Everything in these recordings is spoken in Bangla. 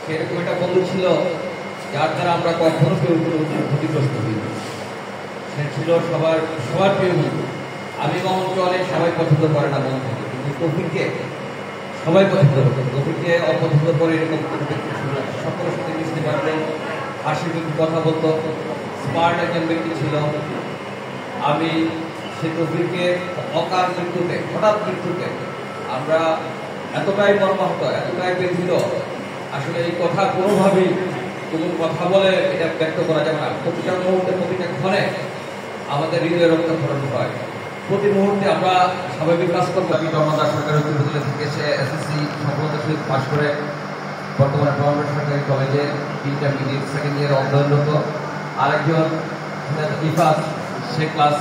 সেরকম একটা বন্ধু ছিল যার দ্বারা আমরা কখনো কেউ কোনো ক্ষতিগ্রস্ত হই। সে ছিল সবার সবার প্রিয় বন্ধু। আমি মামুন চলে সবাই পছন্দ করে না মন থেকে, কিন্তু তৌফিককে সবাই পছন্দ করতো। তৌফিককে অপছন্দ করে এরকম কোনো ব্যক্তি ছিল না। সকলের সাথে মিশতে পারতেন, হাসি মুখে কথা বলতো, স্মার্ট একজন ব্যক্তি ছিল। আমি সে তৌফিককে অকাল মৃত্যুতে, হঠাৎ মৃত্যুতে আমরা এতটাই মর্মাহত, এতটাই ব্যথিত, আসলে এই কথা কোনোভাবেই কোনো কথা বলে এটা ব্যক্ত করা যাবে না। প্রতিটা মুহূর্তে, প্রতিটা ক্ষণে আমাদের হৃদয় রক্তক্ষরণ হয়। প্রতি মুহূর্তে আমরা স্বাভাবিক কাজ করবো। আমি জনতা সরকারি উচ্চ বিদ্যালয় থেকে সে এসএসসি সফলতার সহিত পাশ করে বর্তমানে গভর্নমেন্ট সরকারি কলেজে ইন্টারমিডিয়েট সেকেন্ড ইয়ারে অধ্যয়নরত। আরেকজন ইফাত, সে ক্লাস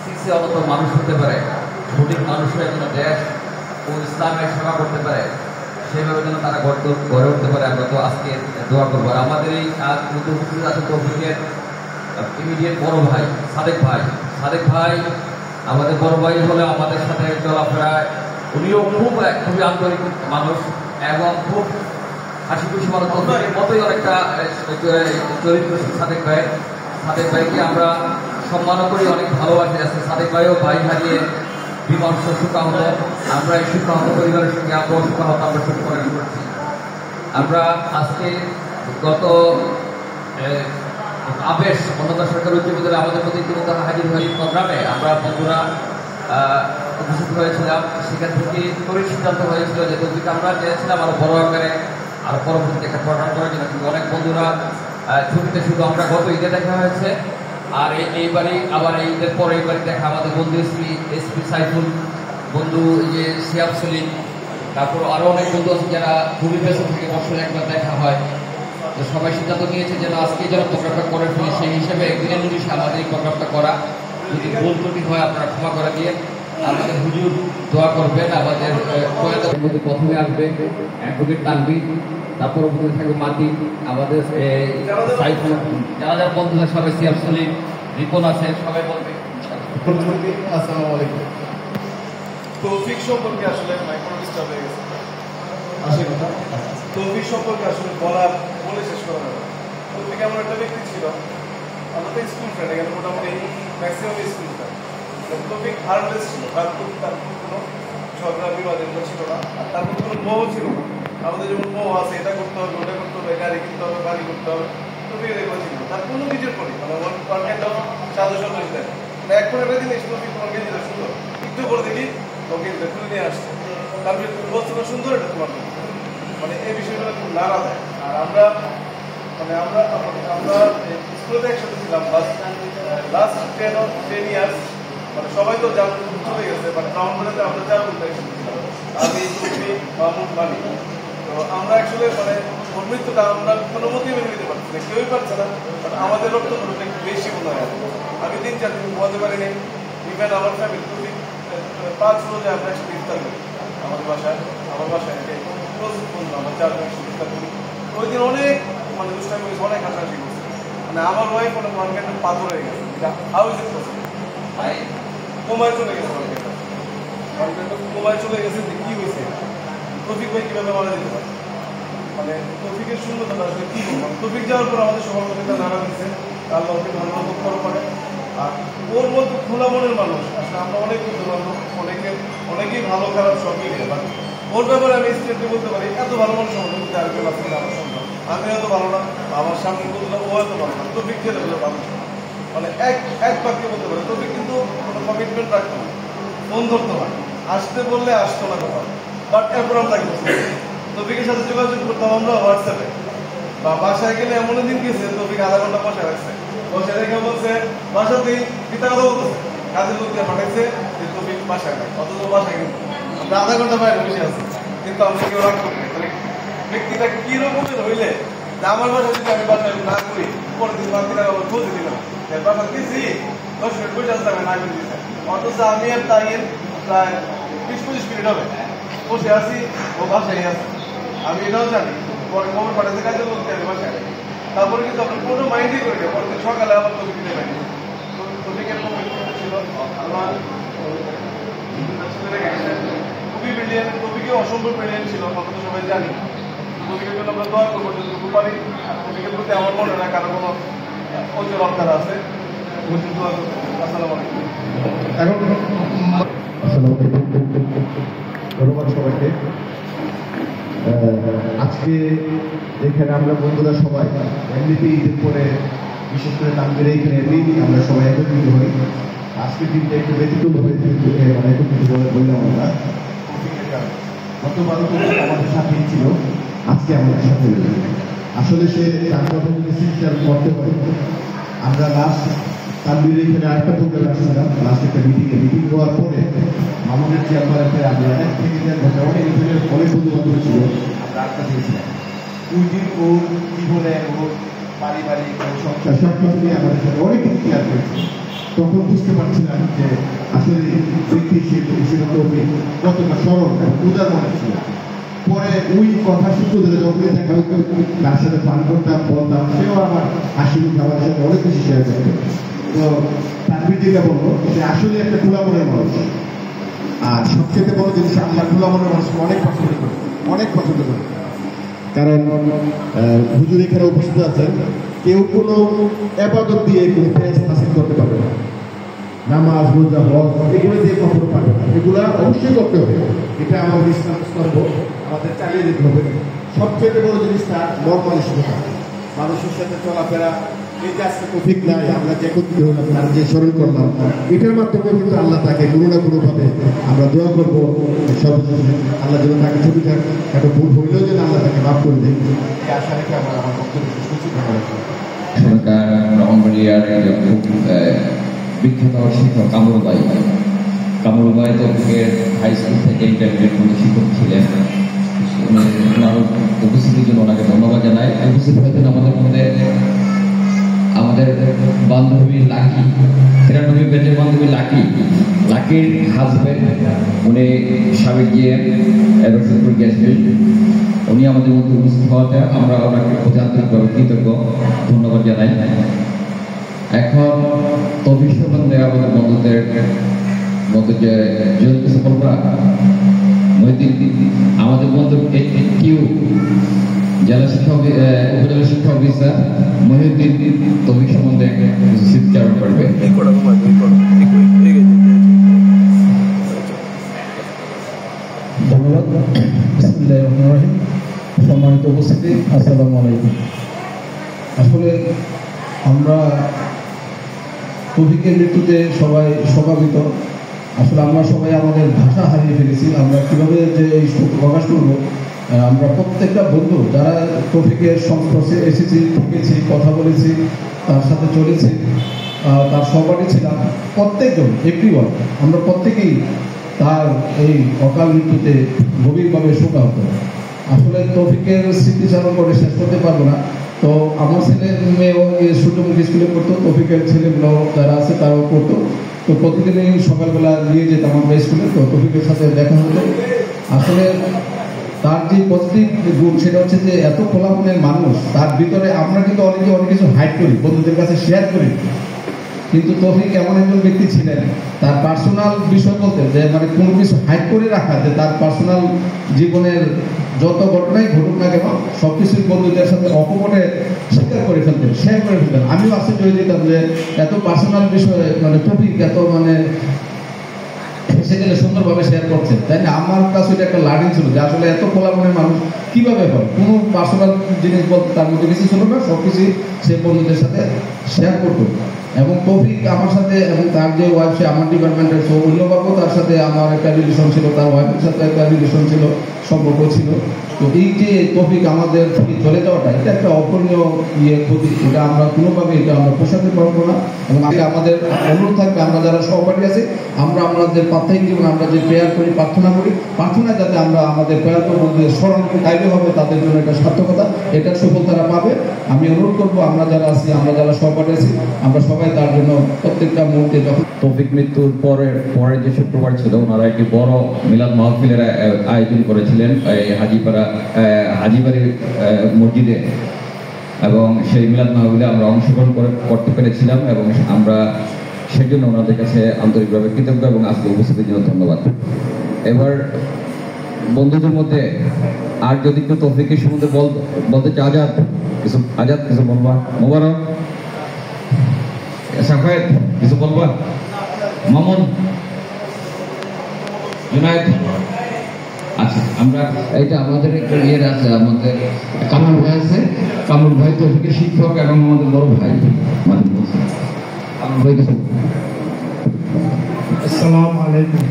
6-এ অনত মানুষ হতে পারে, সঠিক মানুষ হয়ে যেন দেশ ও ইসলামের সেবা করতে পারে, সেইভাবে যেন তারা গড়ে উঠতে পারে। আমরা তো আজকে দোয়া করবো। আর আমাদের এই আজ নতুন উপস্থিত আছে তৌফিকের ইমিডিয়েট বড় ভাই সাদেক ভাই। সাদেক ভাই আমাদের বড় ভাই হলে আমাদের সাথে চলাফেরায় উনিও খুবই আন্তরিক মানুষ এবং খুব হাসি খুশি মানুষ। তৌফিকের মতোই অনেকটা চরিত্র সাদেক ভাই। সাদেক ভাইকে আমরা সম্মানও করি, অনেক ভালোবাসি আছে। সাদেক ভাইও ভাই হারিয়ে বিমর্ষ সুখাহত। আমরা এই সুখাহত পরিবারের সঙ্গে আমরাও সুখাহত, আমরা সুখ পালন করছি। আমরা আজকে গত আবেশ অন্যতা সরকার উচ্চ বিদ্যালয়ে আমাদের প্রতি ইতিমধ্যে হাজির হয়ে প্রোগ্রামে আমরা বন্ধুরা উপস্থিত হয়েছিলাম। সেখান থেকে তৈরি সিদ্ধান্ত হয়েছিল যে তৌফিক আমরা চেয়েছিলাম আরো বড় আকারে আরো পরবর্তীতে একটা প্রোগ্রাম করার জন্য, কিন্তু অনেক বন্ধুরা ছুটিতে, শুধু আমরা গত ঈদে দেখা হয়েছে। আর এইবারই আবার এই ঈদের পরে এইবারই দেখা আমাদের বন্ধু এসপি সাইফুল, বন্ধু যে সিয়াব সলিম, তারপর আরও অনেক বন্ধু আছে যারা খুবই ব্যস্ত থেকে বছরে একবার দেখা হয়। তো সবাই সিদ্ধান্ত নিয়েছে যেন আজকে যেন প্রোগ্রামটা করে ফেলি, সেই হিসেবে একদিনের নোটিশে আমাদের এই প্রোগ্রামটা করা। যদি ভুল ত্রুটি হয় আপনারা ক্ষমা করে দিয়ে আমাদের হুজুর দোয়া করবেন। আমাদের মধ্যে প্রথমে আসবে অ্যাডভোকেট তানভীর, তারপর উপরে থাকবে মাটি, আমাদের সাইফুল, যারা যারা বন্ধুরা সবাই, সিয়াব সলিম, রিপন আছে, সবাই বলবে। আসসালামু আলাইকুম। তৌফিক সম্পর্কে আসলে মাইক্রো ডিস্টার্ব হয়ে গেছে। আসলে তৌফিক সম্পর্কে আসলে বলে শেষ করা যাবে। তৌফিক এমন একটা ব্যক্তি ছিল, আমরা তো স্কুল ফ্রেন্ড, এখানে মোটামুটি ম্যাক্সিমাম স্কুল ফ্রেন্ড। তৌফিক হার্মলেস ছিল, তার কোনো ঝগড়া বিবাদ এগুলো ছিল না, আর তার মধ্যে কোনো মোহ ছিল না। আমাদের যেমন মোহ আছে, এটা করতে হবে, ওটা করতে হবে, গাড়ি কিনতে হবে, বাড়ি করতে হবে, তৌফিক এগুলো ছিল না। তার কোনো কিছুর পরি মানে সাজেশন দেয় এখন একটা জিনিস তৌফিক তোমার গেঞ্জিটা সুন্দর, একটু করে দেখি গেঞ্জিটা খুলে নিয়ে আসছে, তারপরে তুমি বলছো সুন্দর, এটা তোমার মানে এই বিষয়গুলো খুব নাড়া দেয়। আর আমরা স্কুলে একসাথে ছিলাম লাস্ট 10 ইয়ার্স, মানে সবাই তো চলে গেছে, মানে ব্রাহ্মণবাড়িতে আমরা 4 বন্ধু একসাথে ছিলাম, আমি, তুমি, মামুন, মানি। তো আমরা অ্যাকচুয়ালি মানে ওর মৃত্যুটা আমরা কোনো মতেই মেনে নিতে পারছি না, কেউই পারছে না। আমাদের রক্ত একটু বেশি মনে হয়। আমি 3-4 দিন ঘুমাতে পারিনি। ইভেন আমার ফ্যামিলি 5 রোজে আমরা একসাথে ইফতার করি আমার বাসায় ক্লোজ বন্ধু, আমরা 4 জন একসাথে ইফতার করি। ওই দিন অনেক মানে দুষ্টামি করেছে, অনেক হাসাহাসি করছে। মানে আমার ওয়াইফ অনেক মার্কেটে পাথর হয়ে গেছে, হাউ ইজ ইট পসিবল? কোমায় চলে গেছে, মার্কেটে কোমায় চলে গেছে। কি হয়েছে? তৌফিক ভাই কিভাবে মারা যেতে পারে? মানে তৌফিকের শূন্যতা আসলে কি বলবো। তৌফিক যাওয়ার পর আমাদের সহযোগিতা নানা দিচ্ছে, আল্লাহকে ধন্যবাদ করে। আর ওর মধ্যে খোলা মনের মানুষ। আসলে আমরা অনেক বন্ধু বান্ধব, অনেকেই ভালো খারাপ সব মিলিয়ে, বাট ওর ব্যাপারে আমি স্টেটলি বলতে পারি এত ভালো মানুষ আমাদের মধ্যে আরেকজন আছে আমার সন্তান। আমি এত ভালো না, আমার সামনে বন্ধুরা ও এত ভালো না, তৌফিক খেলে বলে ভালো। মানে এক বাক্যে বলতে পারে তৌফিক কিন্তু কোনো কমিটমেন্ট রাখতো না, ফোন ধরতো না, আসতে বললে আসতো না কোথাও। বাট এরপর আমরা তৌফিকের সাথে যোগাযোগ করতাম আমরা হোয়াটসঅ্যাপে, বা বাসায় গেলে এমন দিন গেছে তৌফিক আধা ঘন্টা বসে রাখছে, বসে রেখে বলছে বাসাতেই পিতা কথা বলতেছে, কাজের লোক দিয়ে পাঠাইছে যে তৌফিক বাসায় নাই, অথচ বাসায় কিন্তু আমরা আধা ঘন্টা বাইরে বসে আছি, কিন্তু আমরা কেউ রাগ করি। তাহলে ব্যক্তিটা কি রকমের হইলে যে আমার বাসায় যদি আমি বাসায় না করি, পরের দিন বাকি টাকা আবার বলতে দিলাম বাসা দিয়েছি 10 মিনিট বসে আসতে আমি না করে দিয়েছি, অথচ আমি আর তাই প্রায় 20-25 মিনিট হবে বসে আছি, ও বাসায় আছে। আমি এটাও জানি, পরে খবর পাঠাতে কাজে বলতে আমি বাসায়। তারপরে কিন্তু আপনি কোনো মাইন্ডই করি না, পরের সকালে আবার তৈরি দিতে পারি। তৌফিকের ছিল আমার খুবই ব্রিলিয়েন্ট, তৌফিকে অসম্ভব ব্রিলিয়েন্ট ছিল, আমরা তো সবাই জানি। তৌফিকের জন্য আমরা দোয়া করবো যতটুকু পারি। তৌফিকের প্রতি আমার মনে হয় কারো কোনো অজর অর্থার আছে। দোয়া করবো। আসসালামু আলাইকুম। ধন্যবাদ সবাইকে। আজকে এখানে আমরা বন্ধুরা সবাই এমনিতেই ঈদের পরে বিশেষ করে তানভীর এইখানে এমনি আমরা সবাই একত্রিত হই। আজকের দিনটা একটু ব্যতিক্রম হয়েছে, মানে একত্রিত বললাম আমরা গতবার আমাদের সাথেই ছিল, আজকে আমাদের সাথে আসলে সে তার কথা যদি সিস্টার করতে পারে। আমরা লাস্ট তানভীর এখানে আরেকটা প্রোগ্রাম আসছিলাম, লাস্ট একটা মিটিং হওয়ার পরে আমাদের চেয়ারম্যানের আমরা এক থেকে দেড় ঘন্টা অনেক বন্ধু বান্ধব ছিল, আমরা আড্ডা দিয়েছিলাম। ওই দিন ওর জীবনে ওর পারিবারিক সংসার সব কিছু নিয়ে আমাদের সাথে অনেক কিছু শেয়ার করেছে। তখন বুঝতে পারছিলাম যে আসলে ব্যক্তি সেরকম কতটা সরল উদার মনে ছিল। পরে ওই কথা সূত্র ধরে যখন দেখা হতো তার সাথে পান করতাম, বলতাম, সেও আমার হাসি মুখে আমার সাথে অনেক কিছু শেয়ার করতো। তো তানভীর যেটা বলবো যে আসলে একটা খোলা মনের মানুষ। আর সবচেয়ে বড় জিনিস, আল্লাহ খোলা মনের মানুষকে অনেক পছন্দ করে, অনেক পছন্দ করে। কারণ হুজুর এখানে উপস্থিত আছেন, কেউ কোনো এবাদত দিয়ে কোনো ফেজ হাসিল করতে পারবে না। নামাজ, রোজা, হজ এগুলো দিয়ে কখনো পারবে না। এগুলা অবশ্যই করতে হবে, এটা আমাদের ইসলাম স্তম্ভ, আমাদের চালিয়ে যেতে হবে। সবচেয়ে বড় জিনিসটা নরমালিশতা, মানুষের সাথে চলাফেরা। এই যে আজকে তৌফিক নাই, আমরা যে একত্রিত হলাম, তার যে স্মরণ করলাম, এটার মাধ্যমে কিন্তু আল্লাহ তাকে কোনো না কোনোভাবে আমরা দোয়া করবো সর্বশেষে আল্লাহ যেন তাকে ছবিটার একটা ভুল হইলেও যেন আল্লাহ তাকে মাফ করে দেয়, এই আশা রেখে আমার বক্তব্য সুস্থ থাকা দরকার। সরকার ব্রাহ্মণবাড়িয়ার বিখ্যাত শিক্ষক কামরুল ভাই তৌফিকের হাই স্কুল থেকে ইন্টারমিডিয়েট পর্যন্ত শিক্ষক ছিলেন। ওনার উপস্থিতির জন্য ওনাকে ধন্যবাদ জানাই। উপস্থিত হয়েছেন আমাদের মধ্যে আমাদের বান্ধবী লাকি, 93 ব্যাচের বান্ধবী লাকির হাজবেন্ড, উনি সাবেক জিএম রশিদপুর গ্যাস ফিল্ড। উনি আমাদের মধ্যে উপস্থিত হওয়াতে আমরা ওনাকে প্রতি আন্তরিকভাবে কৃতজ্ঞ, ধন্যবাদ জানাই। এখন তৌফিক সম্বন্ধে আমাদের বন্ধুদের মধ্যে যে কিছু বলবা, মহিউদ্দিন আমাদের বন্ধু কিউ জেলা শিক্ষা উপজেলা শিক্ষা অফিসার মহিউদ্দিন তৌফিক সম্বন্ধে কিছু স্মৃতিচারণ করবে। ধন্যবাদ। বিসমিল্লাহির রহমানির রহিম। সম্মানিত উপস্থিতি, আসসালামু আলাইকুম। আসলে আমরা তৌফিকের মৃত্যুতে সবাই শোকাহত। আসলে আমরা সবাই আমাদের ভাষা হারিয়ে ফেলেছি। আমরা কীভাবে যে এই শোক প্রকাশ করবো। আমরা প্রত্যেকটা বন্ধু যারা তৌফিকের সংস্পর্শে এসেছি, থেকেছি, কথা বলেছি, তার সাথে চলেছি, তার সহপাঠী ছিলাম, প্রত্যেকজন এভরিওয়ান আমরা প্রত্যেকেই তার এই অকাল মৃত্যুতে গভীরভাবে শোকাহত। আসলে তৌফিকের স্মৃতিচারণ করে শেষ করতে পারবো না। তো আমার ছেলে মেয়েও সূর্যমুখী স্কুলে পড়তো, তৌফিকের ছেলেগুলো যারা আছে তারাও পড়তো। তো প্রতিদিনই সকালবেলা নিয়ে যেতাম আমরা স্কুলে, তো তৌফিকের সাথে দেখা হতো। আসলে তার যে পজিটিভ গুণ সেটা হচ্ছে যে এত খোলা মনের মানুষ, তার ভিতরে আমরা কিন্তু অনেক কিছু হাইড করি, বন্ধুদের কাছে শেয়ার করি, কিন্তু তৌফিক এমন একজন ব্যক্তি ছিলেন তার পার্সোনাল বিষয় বলতে যে মানে কোনো কিছু হাইড করে রাখা, যে তার পার্সোনাল জীবনের যত ঘটনাই ঘটুক না কেন সব কিছুই বন্ধুদের সাথে অকপটে স্বীকার করে ফেলতেন, শেয়ার করে ফেলতেন। আমিও আশ্চর্য হয়ে যেতাম যে এত পার্সোনাল বিষয়ে মানে টপিক এত মানে সেখানে সুন্দরভাবে শেয়ার করছে, তাই না? আমার কাছে এটা একটা লার্নিং ছিল যে আসলে এত খোলা মনের মানুষ কিভাবে হয়, কোনো পার্সোনাল জিনিস বলতে তার মধ্যে কিছু ছিল না, সব কিছুই সে বন্ধুদের সাথে শেয়ার করতো। এবং তৌফিক আমার সাথে এবং তার যে ওয়াইফ, সে আমার ডিপার্টমেন্টের, তো অন্যবাবু তার সাথে আমার একটা রিলেশন ছিল, তার ওয়াইফের সাথে একটা রিলেশন ছিল, সম্পর্ক ছিল। তো এই যে তৌফিক আমাদের থেকে চলে যাওয়াটা, এটা একটা অপূরণীয় ক্ষতি, এটা আমরা কোনোভাবে এটা আমরা পোষাতে পারবো না। এবং আমাদের অনুরোধ থাকবে, আমরা যারা সহপাঠী আছি, আমরা আমাদের প্রাত্যহিক জীবন আমরা যে প্রেয়ার করি, প্রার্থনা করি, প্রার্থনায় যাতে আমরা আমাদের প্রেয়ার করবো যে স্মরণ গাইবে হবে, তাদের জন্য এটা সার্থকতা, এটার সুফল তারা পাবে। আমি অনুরোধ করবো আমরা যারা আছি, আমরা যারা সহপাঠী আছি, আমরা সবাই তার জন্য প্রত্যেকটা মুহূর্তে যখন তৌফিক মৃত্যুর পরে যে শুক্রবার ছিল, ওনারা একটি বড় মিলাদ মাহফিলের আয়োজন করেছিলেন হাজিবাড়ির মসজিদে, এবং সেই মিলাদ মাহফিলে আমরা অংশগ্রহণ করতে পেরেছিলাম, এবং আমরা সেই জন্য ওনাদের কাছে আন্তরিকভাবে কৃতজ্ঞ এবং আজকে উপস্থিতির জন্য ধন্যবাদ। এবার বন্ধুদের মধ্যে আর যদি একটু তৌফিকের সম্বন্ধে বলতে চাও, আজাদ কিছু বলবা? মোবারক, সাফেদ কিছু বলবা? মামুন, জুনায়েদ? আচ্ছা, আমরা এইটা আমাদের একটা ইয়ে আছে, আমাদের কামরুল ভাই আছে। কামরুল ভাই তৌফিকের শিক্ষক এবং আমাদের বড় ভাই। কামরুল ভাই কিছু? আসসালামু আলাইকুম।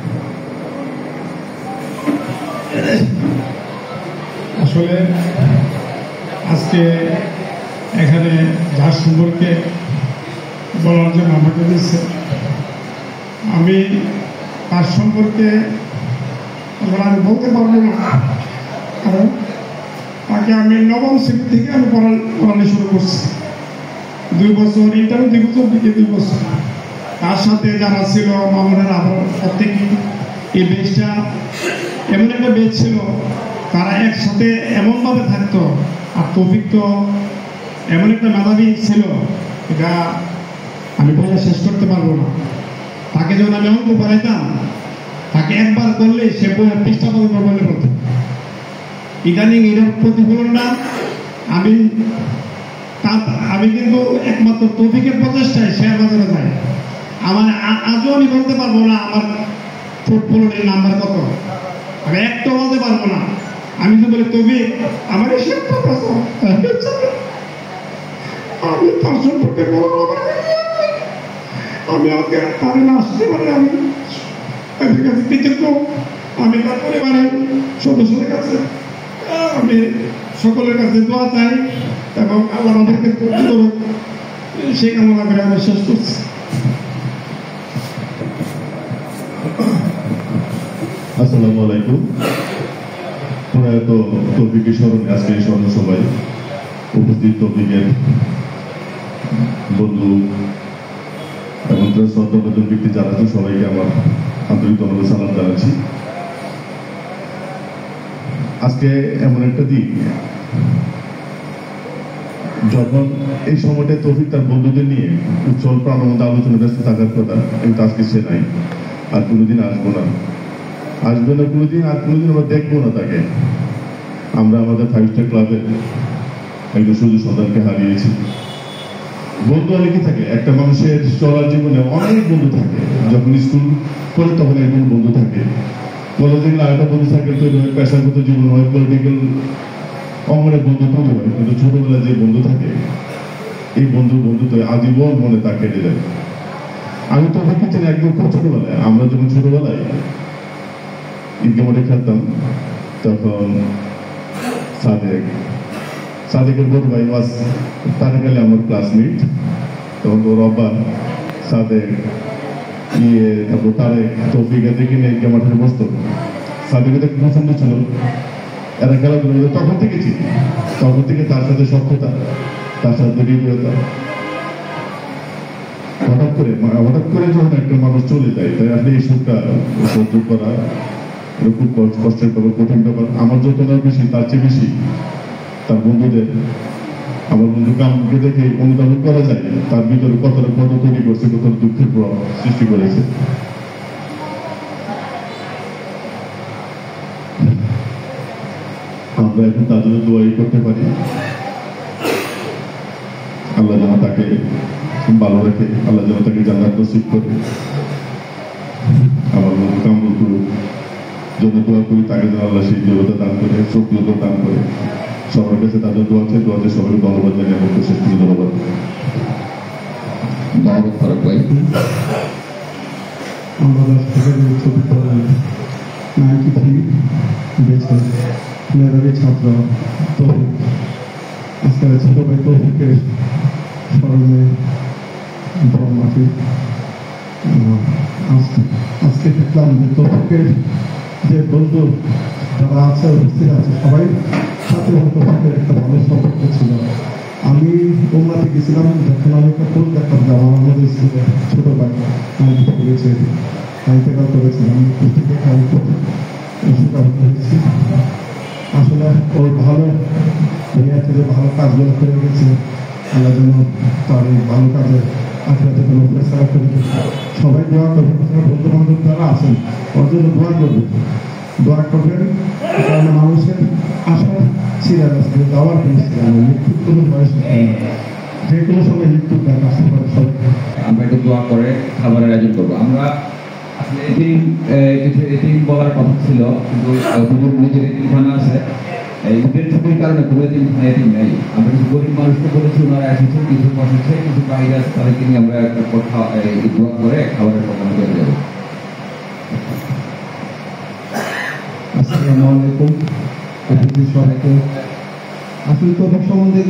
আসলে আজকে এখানে যার সম্পর্কে বলার জন্য আমাকে দিচ্ছে, আমি তার সম্পর্কে আমি বলতে পারবো না, কারণ তাকে আমি নবম শ্রেণী থেকে আমি পড়ানো শুরু করছি। 2 বছর ইন্টার, 2 বছর থেকে 2 বছর। তার সাথে যারা ছিল মামুনের আবার প্রত্যেকে, এই বেচটা এমন একটা বেচ ছিল, তারা একসাথে এমনভাবে থাকতো। আর তৌফিক তো এমন একটা মেধাবী ছিল, এটা আমি বলে শেষ করতে পারবো না। তাকে যখন আমি অঙ্ক পড়াইতাম, তাকে একবার করলে সে পৃষ্ঠা পর্যন্ত বলে পড়তো। ইদানিং এটার প্রতিফলনটা আমি কিন্তু একমাত্র তৌফিকের প্রচেষ্টায় শেয়ার বাজারে যাই। আমার আজও আমি বলতে পারবো না আমার পোর্টফোলিওর নাম্বার কত, আমি একটা বলতে পারবো না। আমি তো বলি তৌফিক আমার আমি তার সম্পর্কে আমি আজকে তাদের না আসতে পারি, আমি তাদের কাছে কৃতজ্ঞ। আমি তার পরিবারের সদস্যদের কাছে আমি সকলের কাছে দোয়া চাই এবং আল্লাহ আমাদেরকে সেই কামনা করে আমি শেষ করছি। আসসালামু আলাইকুম। প্রয়াত তৌফিকের স্মরণে আজকে এই স্মরণ সভায় উপস্থিত তৌফিকের বন্ধু এবং তার শ্রদ্ধাভাজন ব্যক্তি যারা আছে সবাইকে আমার আন্তরিক ধন্যবাদ সালাম জানাচ্ছি। আজকে এমন একটা দিন যখন এই সময়টায় তৌফিক তার বন্ধুদের নিয়ে উৎসব প্রাণবন্ত আলোচনা ব্যস্ত থাকার কথা, কিন্তু আজকে সে নাই, আর কোনোদিন আসবো না কোনোদিন, আর কোনোদিন আমরা দেখবো না তাকে। আমরা আমাদের 5 স্টার ক্লাবের একজন সুযোগ সন্তানকে হারিয়েছি। বন্ধু অনেকই থাকে, একটা মানুষের চলার জীবনে অনেক বন্ধু থাকে। যখন স্কুল পড়ে তখন একজন বন্ধু থাকে, কলেজে গেলে আরেকটা বন্ধু থাকে, তৈরি হয়, পেশাগত জীবন হয়, পলিটিক্যাল অঙ্গনের বন্ধু তৈরি হয়। কিন্তু ছোটবেলায় যে বন্ধু থাকে, এই বন্ধুত্ব আজীবন মনে তা কেটে যায়। আমি তো দেখেছি একদম খুব ছোটবেলায়, আমরা যখন ছোটবেলায় ঈদগা মাঠে খেলতাম, তখন সাদেকের বড় ভাই ওয়াজ তারা গেলে আমার ক্লাসমেট, তখন ওর অব্বা সাদেক তারপর তারেক তৌফিক থেকে নিয়ে ঈদগা মাঠে বসতো। সাদেকে দেখে পছন্দ ছিল, এরা খেলাধুলো তখন থেকে চিনি, তখন থেকে তার সাথে সখ্যতা, তার সাথে হৃদয়তা। হঠাৎ করে যখন একটা মানুষ চলে যায়, তাই আপনি এই সুখটা সহ্য করা খুব কষ্টের ব্যাপার, কঠিন ব্যাপার। আমার যত না বেশি, তার চেয়ে বেশি তার বন্ধুদের, আমার বন্ধু কামকে দেখে অনুধাবন করা যায় তার ভিতরে কতটা কত তৈরি করছে, কত দুঃখের প্রভাব সৃষ্টি করেছে। আমরা এখন তার জন্য দোয়াই করতে পারি, আল্লাহ যেন তাকে ভালো রাখে, আল্লাহ যেন তাকে জান্নাত নসিব করে। আমার বন্ধু কামরুল গুরু জন্য দোয়া করি, তাকে যেন আল্লাহ সেই দৃঢ়তা দান করে, শক্তিও দান করে। সবার কাছে তাদের দোয়াতে সবাইকে ধন্যবাদ জানিয়ে আমাকে শেষ করে ধন্যবাদ। আমরা 93 বেছেন মেধাবী ছাত্র তৌফিক, আজকের ছোট ভাই তৌফিকের স্মরণে মাটি। আজকে দেখলাম যে তৌফিকের যে বন্ধু যারা আছে, উপস্থিত আছে, সবাই সাথে তৌফিকের একটা ভালো সম্পর্ক ছিল। আমি ওমরাতে গেছিলাম, যখন আমি একটা ফুল দেখলাম যে আমাদের স্কুলে ছোট ভাই করেছে, ইন্তেকাল করেছিলাম, থেকে আমি খুব উপকার হয়েছি। আসলে ওই ভালো দুনিয়া থেকে ভালো কাজগুলো করে গেছে, আল্লাহ যেন তার এই ভালো কাজে আখেরাতে কোনো প্রেসার করে। সবাই দোয়া করবে, বন্ধু বান্ধব যারা আছেন ওর জন্য দোয়া করবে, দোয়া করবেন, কারণ মানুষের আশা ছিল দাওয়ার পেয়েছিলাম মৃত্যুর কোনো বয়স নেই, যে কোনো সময় মৃত্যুর ডাক আসতে পারে সবাই। আমরা একটু দোয়া করে খাবারের আয়োজন করবো। আমরা আসলে এটিম বলার কথা ছিল, কিন্তু হুজুর নিজের এতিমখানা আছে, এই ঈদের ছুটির কারণে কোনো এতিম নেই। আমরা কিছু গরিব মানুষকে বলেছি, ওনারা এসেছেন, কিছু বসেছে, কিছু বাইরে আছে, তাদেরকে নিয়ে আমরা একটা কথা দোয়া করে খাবারের প্রোগ্রাম করে দেবো। আসসালামু আলাইকুম সবাইকে। আসলে তফিক সম্বন্ধে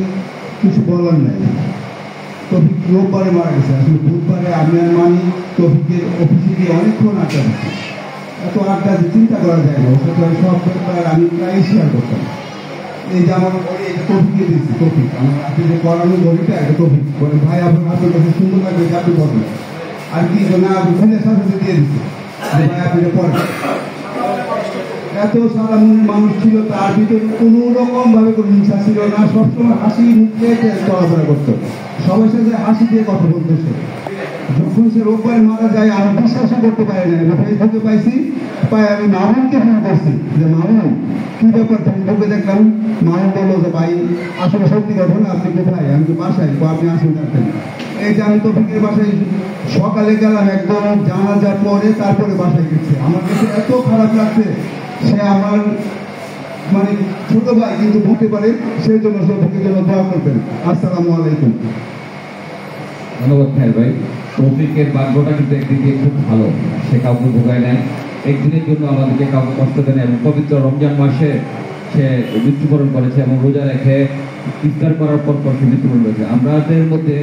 কিছু বলার নাই। তফিক রোববারে মারা গেছে, আসলে বুধবারে আমি আর মানি তফিকের অফিসে গিয়ে অনেকক্ষণ আড্ডা দিচ্ছি। এত আড্ডা যে চিন্তা করা যায় না, ওটা তো সব ব্যাপার আমি প্রায় শেয়ার করতাম। এই যে আমার ঘরে এটা তফিকে দিচ্ছি, তফিক আমার আপনি যে পড়ানো ঘড়িটা এটা তফিক বলে, ভাই আপনার কাছে সুন্দর লাগবে যে আপনি বলেন, আর কি না আপনি ফেলে সাথে দিয়ে দিচ্ছি, ভাই আপনি এটা পড়েন। এত সারা মনের মানুষ ছিল, তার ভিতরে কোনো রকম ভাবে কোনো হিংসা ছিল না, সবসময় হাসি মুখে চলাফেরা করতো, সবার সাথে হাসি দিয়ে কথা বলতেছে। যখন সে রোববার মারা যায় আমি বিশ্বাসই করতে পারি না, ফেসবুকে পাইছি, আমি মামুনকে ফোন করছি যে মামুন কি ব্যাপার, ফেসবুকে দেখলাম। মামুন বললো যে ভাই আসলে সত্যি ঘটনা, আপনি কোথায়? আমি তো বাসায়, আপনি আসুন দেখতেন। এই যে আমি তফিকের বাসায় সকালে গেলাম, একদম জানাজার পরে তারপরে বাসায় গেছি। আমার কাছে এত খারাপ লাগছে, সে আমার মানে ছোট ভাই কিন্তু হতে পারে, সেই জন্য তফিকের জন্য দোয়া করবেন। আসসালামু আলাইকুম। ধন্যবাদ ভাই। তৌফিকের ভাগ্যটা কিন্তু একদিকে খুব ভালো, সে কাউকে ভোগায় নেয়, একদিনের জন্য আমাদেরকে কাউকে কষ্ট দেয় না, এবং পবিত্র রমজান মাসে সে মৃত্যুবরণ করেছে এবং রোজা রেখে ইফতার করার পর সে মৃত্যুবরণ করেছে। আমাদের মধ্যে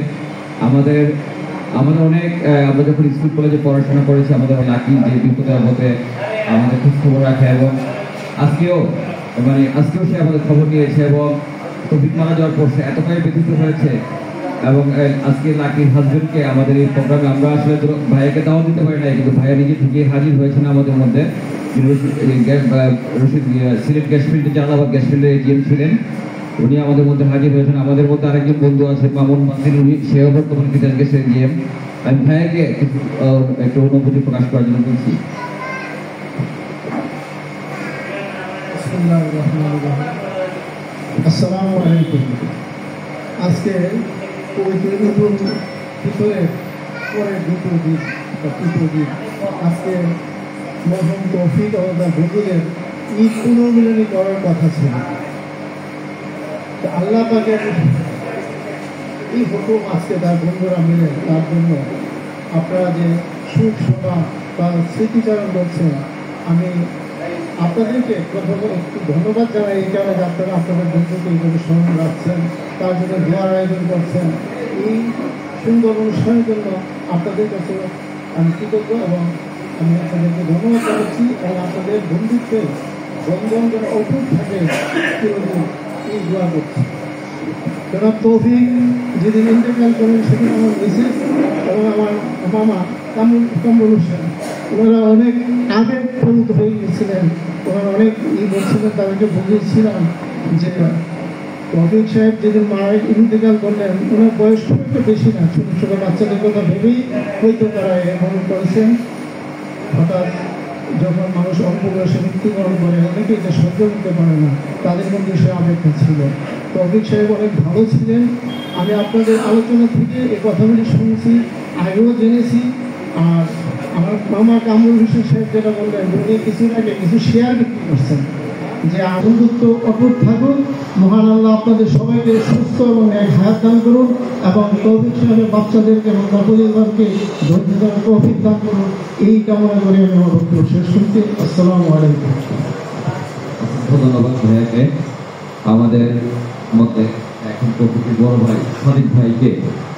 আমাদের অনেক আমরা যখন স্কুল কলেজে পড়াশোনা করেছি, আমাদের লাকি যে বিপদে আপদে আমাদের খোঁজ খবর রাখে, এবং আজকেও সে আমাদের খবর নিয়েছে, এবং তৌফিক মারা যাওয়ার পর সে এতটাই ব্যথিত হয়েছে। এবং আজকে লাকির হাজবেন্ডকে আমাদের এই প্রোগ্রামে আমরা আসলে ভাইয়াকে দাওয়া দিতে পারি না, কিন্তু ভাইয়া নিজে থেকে হাজির হয়েছেন আমাদের মধ্যে। সিলেট গ্যাস ফিল্ডে, জালালাবাদ গ্যাস ফিল্ডে এজিএম ছিলেন, উনি আমাদের মধ্যে হাজির হয়েছেন। আমাদের মধ্যে আরেকজন বন্ধু আছে মামুন মাসিন, উনি সেও বর্তমানে বিদেশ গেছে এজিএম। আমি ভাইয়াকে একটু অনুভূতি প্রকাশ করার জন্য বলছি। আসসালামু আলাইকুম। আজকে পবিত্র ঈদুল ফিতরের পরের দ্বিতীয় দিন বা তৃতীয় দিন, আজকে মরহুম তৌফিক ও তার বন্ধুদের ঈদ পুনর্মিলনী করার কথা ছিল। আল্লাহ পাকের এই হুকুম, আজকে তার বন্ধুরা মিলে তার জন্য আপনারা যে সুখ শোভা বা স্মৃতিচারণ করছেন, আমি আপনাদেরকে একটু ধন্যবাদ জানাই এই কারণে যে আপনারা আপনাদের বন্ধুকে এইভাবে স্মরণ রাখছেন, তার জন্য দোয়ার আয়োজন করছেন। এই সুন্দর অনুষ্ঠানের জন্য আপনাদের কাছে আমি কৃতজ্ঞ এবং আমি আপনাদেরকে ধন্যবাদ জানাচ্ছি, এবং আপনাদের বন্ধুত্বের বন্ধন যেন অটুট থাকে চিরদিন এই দোয়া করছি। জনাব তৌফিক যেদিন ইন্তেকাল করেন, সেদিন আমার মিসেস এবং আমার মামা কামরুল হোসেন, ওনারা অনেক আবেগপ্রবৃত হয়ে গিয়েছিলেন, ওনারা অনেক বলছিলেন, তাদেরকে বুঝিয়েছিলাম যে তৌফিক সাহেব যেদিন মারা ইন্তেকাল করলেন, ওনার বয়স খুব একটা বেশি না, ছোটো ছোটো বাচ্চাদের কথা ভেবেই হয়তো তারা এমন করেছেন। হঠাৎ যখন মানুষ অল্প বয়সে মৃত্যুবরণ করে, অনেকে এটা সহ্য করতে পারে না, তাদের মধ্যে সে আবেগটা ছিল। তৌফিক সাহেব অনেক ভালো ছিলেন, আমি আপনাদের আলোচনা থেকে এই কথাগুলি শুনছি, আগেও জেনেছি। আর আমার মামা কামরুল হোসেন সাহেব যেটা বললেন, উনি কিছুর আগে কিছু শেয়ার বিক্রি করছেন, যে বন্ধুত্ব অটুট থাকুন, মহান আল্লাহ আপনাদের সবাইকে সুস্থ এবং এক হায়াত দান করুন, এবং তৌফিক সাহেবের বাচ্চাদেরকে এবং পরিবারকে ধৈর্য ধরার তৌফিক দান করুন, এই কামনা করে আমি আমার বক্তব্য শেষ করছি। আসসালামু আলাইকুম। ধন্যবাদ ভাইয়াকে। আমাদের মধ্যে এখন প্রকৃতির বড় ভাই সাদিক ভাইকে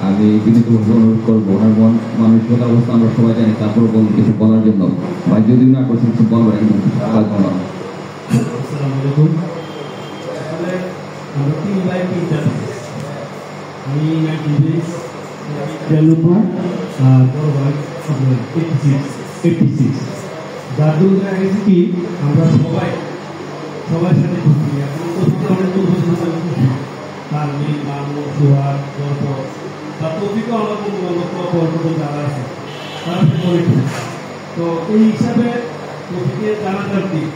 আমি বিনীতভাবে অনুরোধ করবো, ওনার মানসিকতার অবস্থা আমরা সবাই জানি, তারপরে কিছু বলার জন্য। ভাই যদি না করছেন কিছু বলবেন, একদম আসসালামু আলাইকুম। আসলে আমরা তিন ভাই তিনটা, আমি 93 আর বড় ভাই 86। যার জন্য গেছি কি আমরা সবাই সাথে খুশি। এখন আমাদের খুশি, তার মিল মামু সোহাগ গল্প তার তৌফিকও আমার বন্ধু বান্ধব যারা আছে তারা সাথে করে। তো এই হিসাবে তৌফিকের জানাজার দিক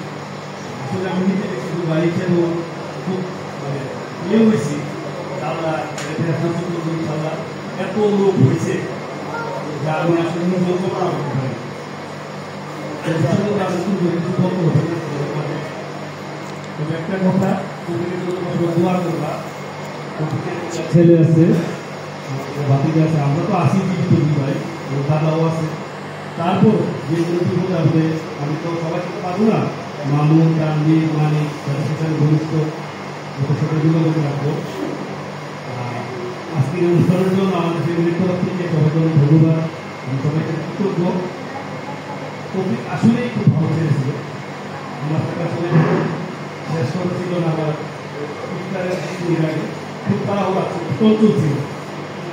আসলে আমি নিজে শুধু বাড়ি হিসেবেও খুব মানে ইয়ে হয়েছি আমরা ইনশাল্লাহ এত লোক হয়েছে যা আমি আসলে নিজেও কল্পনা করতে পারি। তবে একটা কথা দোয়া করবা, ছেলে আছে বাতিজা আছে, আমরা তো আসি জীবিত ভাই, দাদাও আছে, তারপর যে বিপদ আসবে আমি তো সবাই পাবো না, মামুন কান্দি মানিক যাদের সেখানে ঘনিষ্ঠ ওদের সাথে যোগাযোগ রাখবো। আজকের অনুষ্ঠানের জন্য আমাদের ফ্যামিলির তরফ থেকে সবার জন্য ধন্যবাদ, আমি সবাইকে কৃতজ্ঞ। টপিক আসলেই খুব ভালো ছেড়েছিল, আমার কাছে আসলে শেষ করা ছিল না, আবার ইফতারের আগে খুব তাড়াহুড়া চলছিল,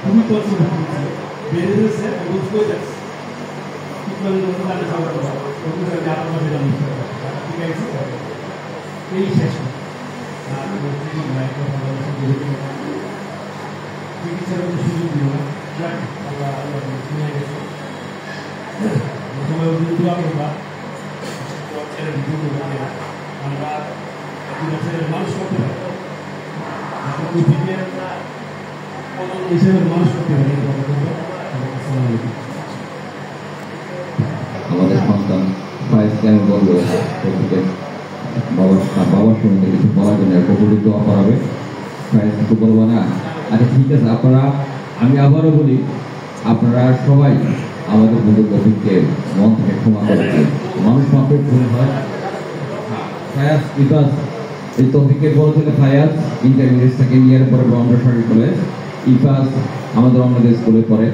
খুবই চলছিল, বেড়ে রয়েছে বুঝতে যাচ্ছে এই শেষ চিকিৎসার সুযোগ দিল না, আল্লাহ নিয়ে গেছে সময় দোয়া করবা আমরা ছেলের মানুষ করতে পারি, হিসেবে মানুষ করতে পারি। আমাদের সন্তান ফায়েজকে আমি বলবো বাবার সঙ্গে কিছু বলার জন্য প্রবলিত করাবে, ফায়েজ কিছু বলবো না। আচ্ছা ঠিক আছে, আপনারা, আমি আবারও বলি, আপনারা সবাই আমাদের বন্ধু টপিককে মন থেকে ক্ষমা করছেন, মানুষ মাত্র ভুল হয়। ফায়াজ বিকাশ এই টপিকে বলছিল, ফায়াজ ইন্টারমিডিয়েট সেকেন্ড ইয়ার পরে ব্রহ্মশালী কলেজ, ইফাজ আমাদের অন্যদের স্কুলে পড়ে,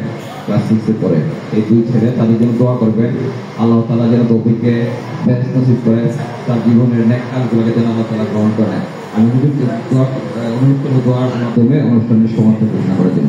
ক্লাস 6-এ পড়ে। এই দুই ছেলে, তাদের জন্য দোয়া করবেন, আল্লাহ তাআলা যেন টপিককে ব্যস্ত নসিব করে, তার জীবনের নেক কাজগুলোকে যেন আল্লাহ তাআলা গ্রহণ করে। আমি যদি অনুরোধ করবো দোয়ার মাধ্যমে অনুষ্ঠানের সমাপ্তি ঘোষণা করে দিন।